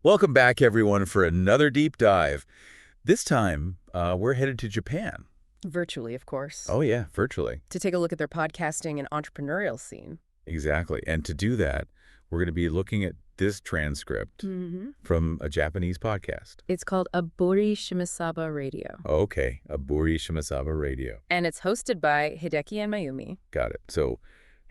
Welcome back, everyone, for another deep dive. This time, we're headed to Japan. Virtually, of course. Oh, yeah, virtually. To take a look at their podcasting and entrepreneurial scene. Exactly. And to do that, we're going to be looking at this transcript from a Japanese podcast. It's called Abori Shimasaba Radio. Okay, Aburi Shimasaba Radio. And it's hosted by Hideki and Mayumi. Got it. So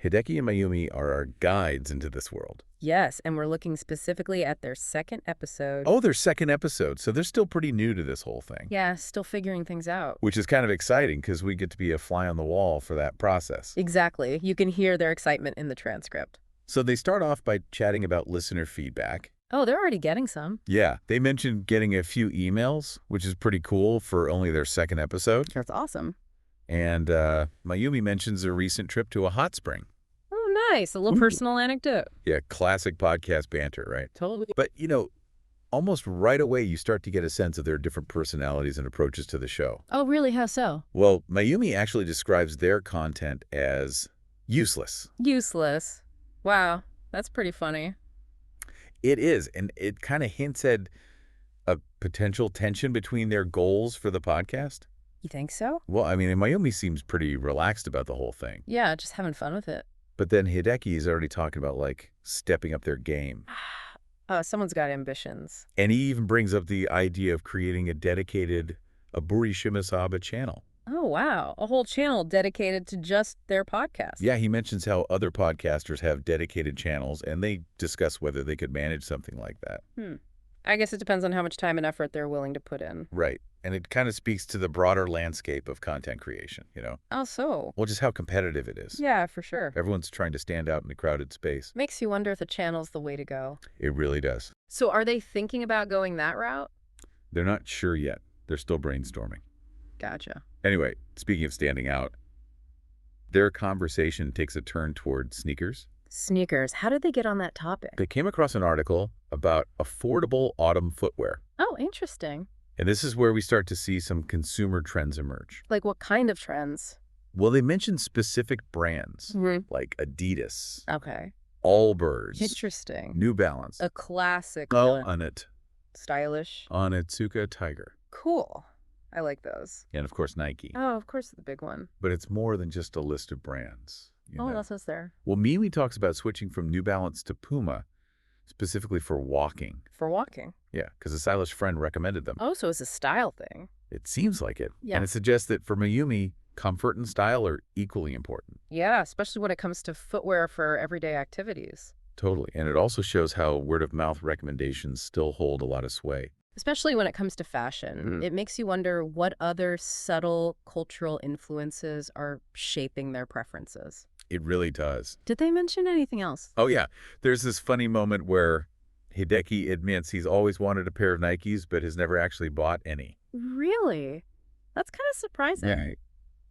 Hideki and Mayumi are our guides into this world. Yes, and we're looking specifically at their second episode. Oh, their second episode. So they're still pretty new to this whole thing. Yeah, still figuring things out. Which is kind of exciting because we get to be a fly on the wall for that process. Exactly. You can hear their excitement in the transcript. So they start off by chatting about listener feedback. Oh, they're already getting some. Yeah, they mentioned getting a few emails, which is pretty cool for only their second episode. That's awesome. And Mayumi mentions a recent trip to a hot spring. Oh, nice. A little personal anecdote. Yeah, classic podcast banter, right? Totally. But, almost right away you start to get a sense of their different personalities and approaches to the show. Oh, really? How so? Well, Mayumi actually describes their content as useless. Useless. Wow, that's pretty funny. It is, and it kind of hints at a potential tension between their goals for the podcast. You think so? Well, I mean, Mayumi seems pretty relaxed about the whole thing. Yeah, just having fun with it. But then Hideki is already talking about, stepping up their game. Someone's got ambitions. And he even brings up the idea of creating a dedicated Aburi Shimasaba channel. Oh, wow. A whole channel dedicated to just their podcast. Yeah, he mentions how other podcasters have dedicated channels, and they discuss whether they could manage something like that. I guess it depends on how much time and effort they're willing to put in. Right. And it kind of speaks to the broader landscape of content creation, Oh, so? Well, just how competitive it is. Yeah, for sure. Everyone's trying to stand out in a crowded space. Makes you wonder if the channel's the way to go. It really does. So are they thinking about going that route? They're not sure yet. They're still brainstorming. Gotcha. Anyway, speaking of standing out, their conversation takes a turn toward sneakers. Sneakers. How did they get on that topic? They came across an article about affordable autumn footwear. Oh, interesting. And this is where we start to see some consumer trends emerge. Like what kind of trends? Well, they mentioned specific brands like Adidas, Okay. Allbirds, Interesting. New Balance, A classic. Onnit, Stylish. Onitsuka Tiger, Cool. I like those. and of course Nike. Oh, of course, the big one. But it's more than just a list of brands. What else is there? Well, Mimi talks about switching from New Balance to Puma, specifically for walking. For walking. Yeah, because a stylish friend recommended them. Oh, so it's a style thing. It seems like it. Yeah. And it suggests that for Mayumi, comfort and style are equally important. Yeah, especially when it comes to footwear for everyday activities. Totally. And it also shows how word-of-mouth recommendations still hold a lot of sway. Especially when it comes to fashion. It makes you wonder what other subtle cultural influences are shaping their preferences. It really does. Did they mention anything else? Oh, yeah. There's this funny moment where Hideki admits he's always wanted a pair of Nikes, but has never actually bought any. Really? That's kind of surprising. Yeah.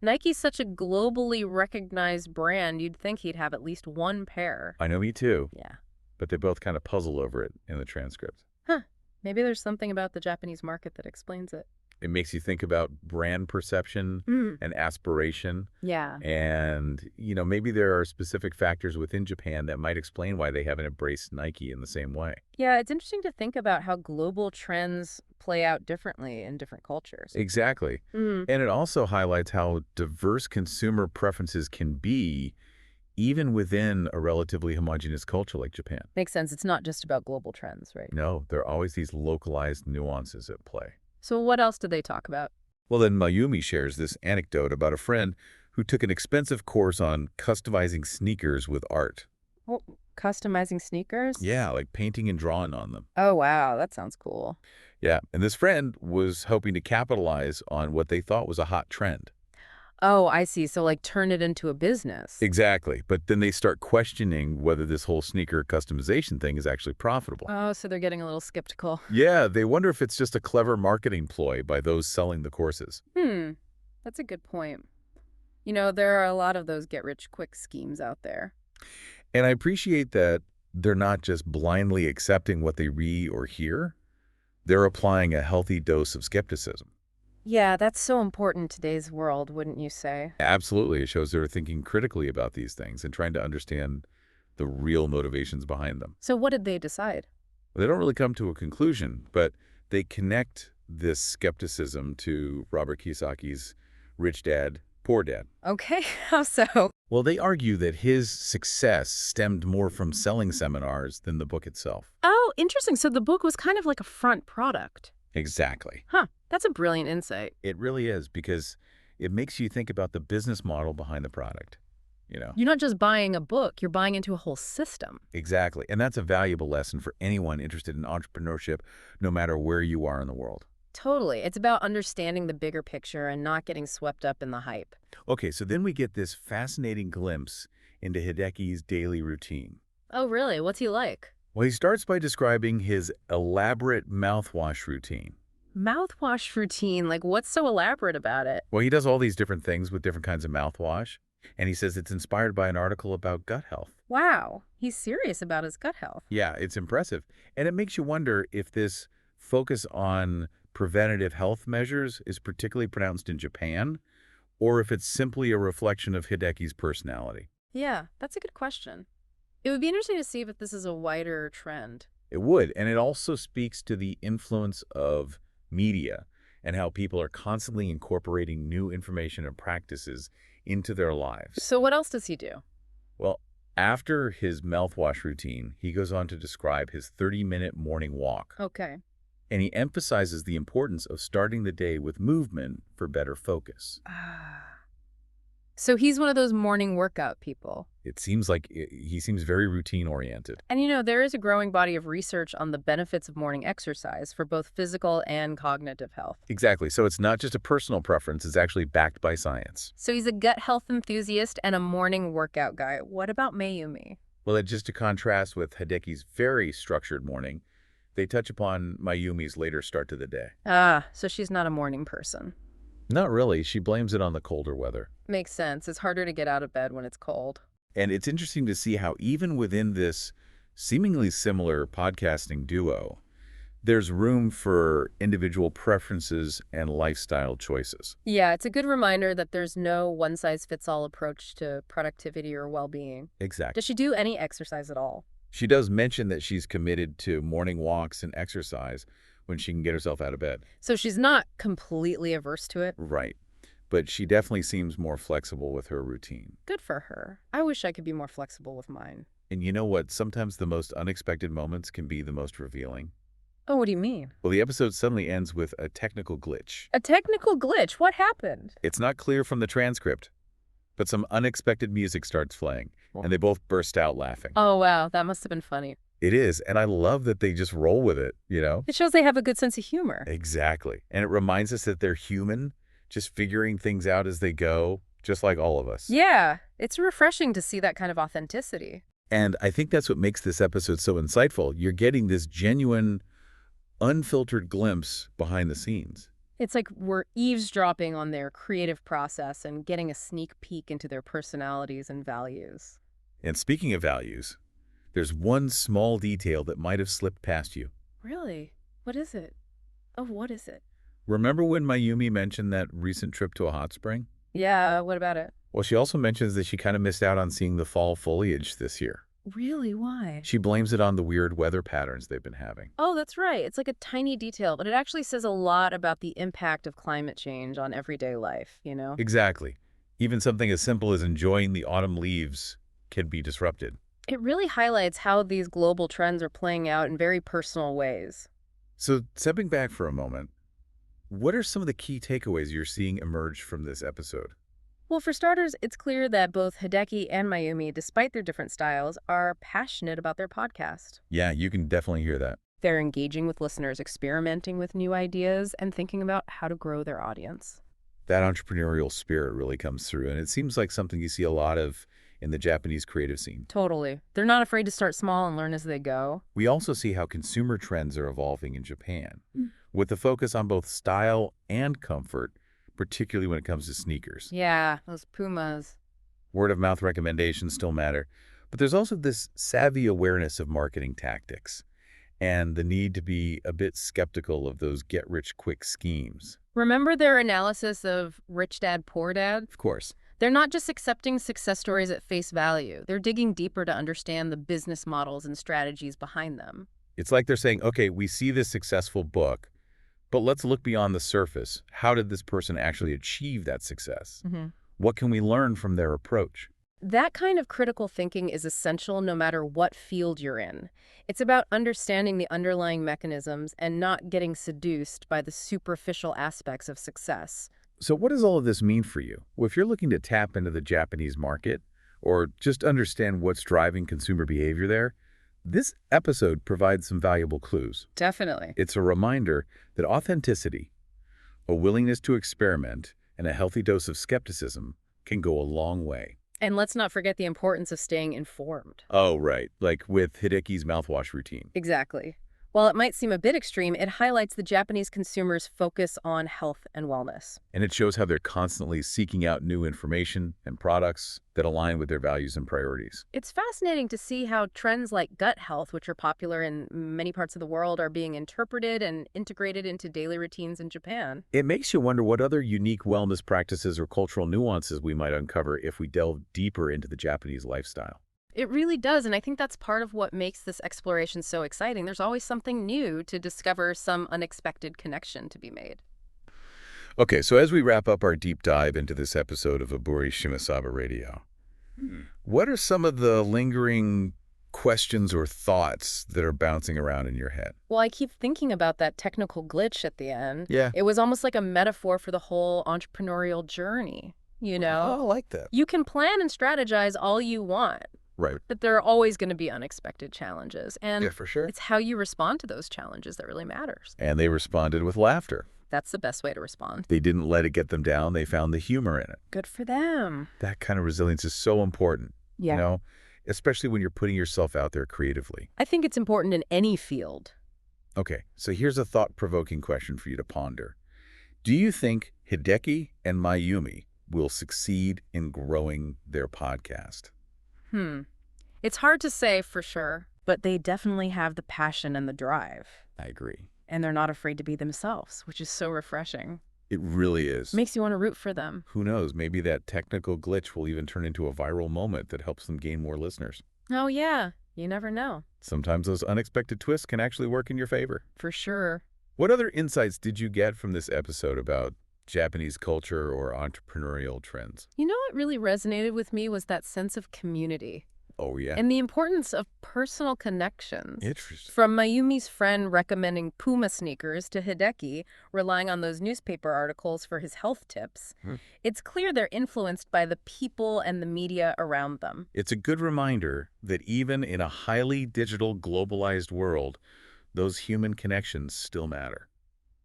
Nike's such a globally recognized brand, you'd think he'd have at least one pair. I know, me too. Yeah. But they both kind of puzzle over it in the transcript. Huh. Maybe there's something about the Japanese market that explains it. It makes you think about brand perception and aspiration. Yeah. And, maybe there are specific factors within Japan that might explain why they haven't embraced Nike in the same way. Yeah, it's interesting to think about how global trends play out differently in different cultures. Exactly. And it also highlights how diverse consumer preferences can be even within a relatively homogeneous culture like Japan. Makes sense. It's not just about global trends, right? No, there are always these localized nuances at play. So what else did they talk about? Well, then Mayumi shares this anecdote about a friend who took an expensive course on customizing sneakers with art. Well, customizing sneakers? Yeah, like painting and drawing on them. Oh, wow. That sounds cool. Yeah, and this friend was hoping to capitalize on what they thought was a hot trend. Oh, I see. So like turn it into a business. Exactly. But then they start questioning whether this whole sneaker customization thing is actually profitable. Oh, so they're getting a little skeptical. Yeah, they wonder if it's just a clever marketing ploy by those selling the courses. That's a good point. There are a lot of those get-rich-quick schemes out there. And I appreciate that they're not just blindly accepting what they read or hear. They're applying a healthy dose of skepticism. Yeah, that's so important in today's world, wouldn't you say? Absolutely. It shows they're thinking critically about these things and trying to understand the real motivations behind them. So what did they decide? They don't really come to a conclusion, but they connect this skepticism to Robert Kiyosaki's Rich Dad, Poor Dad. Okay, how so? Well, they argue that his success stemmed more from selling seminars than the book itself. Oh, interesting. So the book was kind of like a front product. Exactly. Huh, that's a brilliant insight. It really is, because it makes you think about the business model behind the product, you know? You're not just buying a book, you're buying into a whole system. Exactly. And that's a valuable lesson for anyone interested in entrepreneurship, no matter where you are in the world. Totally. It's about understanding the bigger picture and not getting swept up in the hype. Okay, so then we get this fascinating glimpse into Hideki's daily routine. Oh, really? What's he like? Well, he starts by describing his elaborate mouthwash routine. Mouthwash routine, like what's so elaborate about it? Well, he does all these different things with different kinds of mouthwash, and he says it's inspired by an article about gut health. Wow, he's serious about his gut health. Yeah, it's impressive. And it makes you wonder if this focus on preventative health measures is particularly pronounced in Japan, or if it's simply a reflection of Hideki's personality. Yeah, that's a good question. It would be interesting to see if this is a wider trend. It would, and it also speaks to the influence of media and how people are constantly incorporating new information and practices into their lives. So what else does he do? Well, after his mouthwash routine, he goes on to describe his 30-minute morning walk. Okay. And he emphasizes the importance of starting the day with movement for better focus. Ah. So he's one of those morning workout people. It seems like he seems very routine-oriented. And there is a growing body of research on the benefits of morning exercise for both physical and cognitive health. Exactly. So it's not just a personal preference, it's actually backed by science. So he's a gut health enthusiast and a morning workout guy. What about Mayumi? Well, just to contrast with Hideki's very structured morning, they touch upon Mayumi's later start to the day. Ah, so she's not a morning person. Not really. She blames it on the colder weather. Makes sense. It's harder to get out of bed when it's cold. And it's interesting to see how even within this seemingly similar podcasting duo, there's room for individual preferences and lifestyle choices. Yeah, it's a good reminder that there's no one-size-fits-all approach to productivity or well-being. Exactly. Does she do any exercise at all? She does mention that she's committed to morning walks and exercise when she can get herself out of bed. So she's not completely averse to it? Right. But she definitely seems more flexible with her routine. Good for her. I wish I could be more flexible with mine. And you know what? Sometimes the most unexpected moments can be the most revealing. Oh, what do you mean? Well, the episode suddenly ends with a technical glitch. A technical glitch? What happened? It's not clear from the transcript, but some unexpected music starts playing, and they both burst out laughing. Oh, wow. That must have been funny. It is, and I love that they just roll with it, you know? It shows they have a good sense of humor. Exactly. And it reminds us that they're human, just figuring things out as they go, just like all of us. Yeah, it's refreshing to see that kind of authenticity. And I think that's what makes this episode so insightful. You're getting this genuine, unfiltered glimpse behind the scenes. It's like we're eavesdropping on their creative process and getting a sneak peek into their personalities and values. And speaking of values, there's one small detail that might have slipped past you. Really? What is it? Oh, what is it? Remember when Mayumi mentioned that recent trip to a hot spring? Yeah, what about it? Well, she also mentions that she kind of missed out on seeing the fall foliage this year. Really? Why? She blames it on the weird weather patterns they've been having. Oh, that's right. It's like a tiny detail, but it actually says a lot about the impact of climate change on everyday life, you know? Exactly. Even something as simple as enjoying the autumn leaves can be disrupted. It really highlights how these global trends are playing out in very personal ways. So, stepping back for a moment, what are some of the key takeaways you're seeing emerge from this episode? Well, for starters, it's clear that both Hideki and Mayumi, despite their different styles, are passionate about their podcast. Yeah, you can definitely hear that. They're engaging with listeners, experimenting with new ideas, and thinking about how to grow their audience. That entrepreneurial spirit really comes through, and it seems like something you see a lot of in the Japanese creative scene. Totally. They're not afraid to start small and learn as they go. We also see how consumer trends are evolving in Japan, with the focus on both style and comfort, particularly when it comes to sneakers. Yeah, those Pumas. Word-of-mouth recommendations still matter, but there's also this savvy awareness of marketing tactics and the need to be a bit skeptical of those get-rich-quick schemes. Remember their analysis of Rich Dad, Poor Dad? Of course. They're not just accepting success stories at face value. They're digging deeper to understand the business models and strategies behind them. It's like they're saying, okay, we see this successful book, but let's look beyond the surface. How did this person actually achieve that success? Hmm. What can we learn from their approach? That kind of critical thinking is essential no matter what field you're in. It's about understanding the underlying mechanisms and not getting seduced by the superficial aspects of success. So what does all of this mean for you? Well, if you're looking to tap into the Japanese market or just understand what's driving consumer behavior there, this episode provides some valuable clues. Definitely. It's a reminder that authenticity, a willingness to experiment, and a healthy dose of skepticism can go a long way. And let's not forget the importance of staying informed. Oh, right. Like with Hideki's mouthwash routine. Exactly. While it might seem a bit extreme, it highlights the Japanese consumer's focus on health and wellness. And it shows how they're constantly seeking out new information and products that align with their values and priorities. It's fascinating to see how trends like gut health, which are popular in many parts of the world, are being interpreted and integrated into daily routines in Japan. It makes you wonder what other unique wellness practices or cultural nuances we might uncover if we delve deeper into the Japanese lifestyle. It really does, and I think that's part of what makes this exploration so exciting. There's always something new to discover, some unexpected connection to be made. Okay, so as we wrap up our deep dive into this episode of Aburi Shimasaba Radio, what are some of the lingering questions or thoughts that are bouncing around in your head? Well, I keep thinking about that technical glitch at the end. Yeah. It was almost like a metaphor for the whole entrepreneurial journey, you know? Oh, I like that. You can plan and strategize all you want, Right. but there are always going to be unexpected challenges. And Yeah, for sure. it's how you respond to those challenges that really matters. And they responded with laughter. That's the best way to respond. They didn't let it get them down. They found the humor in it. Good for them. That kind of resilience is so important, Yeah. especially when you're putting yourself out there creatively. I think it's important in any field. Okay, so here's a thought-provoking question for you to ponder. Do you think Hideki and Mayumi will succeed in growing their podcast? It's hard to say for sure, but they definitely have the passion and the drive. I agree. And they're not afraid to be themselves, which is so refreshing. It really is. Makes you want to root for them. Who knows, maybe that technical glitch will even turn into a viral moment that helps them gain more listeners. Oh, yeah. You never know. Sometimes those unexpected twists can actually work in your favor. For sure. What other insights did you get from this episode about Japanese culture or entrepreneurial trends? You know what really resonated with me was that sense of community Oh, yeah. and the importance of personal connections. Interesting. From Mayumi's friend recommending Puma sneakers to Hideki relying on those newspaper articles for his health tips, it's clear they're influenced by the people and the media around them. It's a good reminder that even in a highly digital, globalized world, those human connections still matter.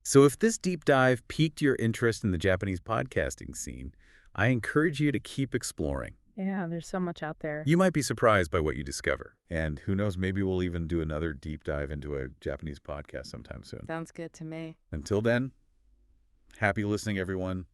So if this deep dive piqued your interest in the Japanese podcasting scene, I encourage you to keep exploring. Yeah, there's so much out there. You might be surprised by what you discover. And who knows, maybe we'll even do another deep dive into a Japanese podcast sometime soon. Sounds good to me. Until then, happy listening, everyone.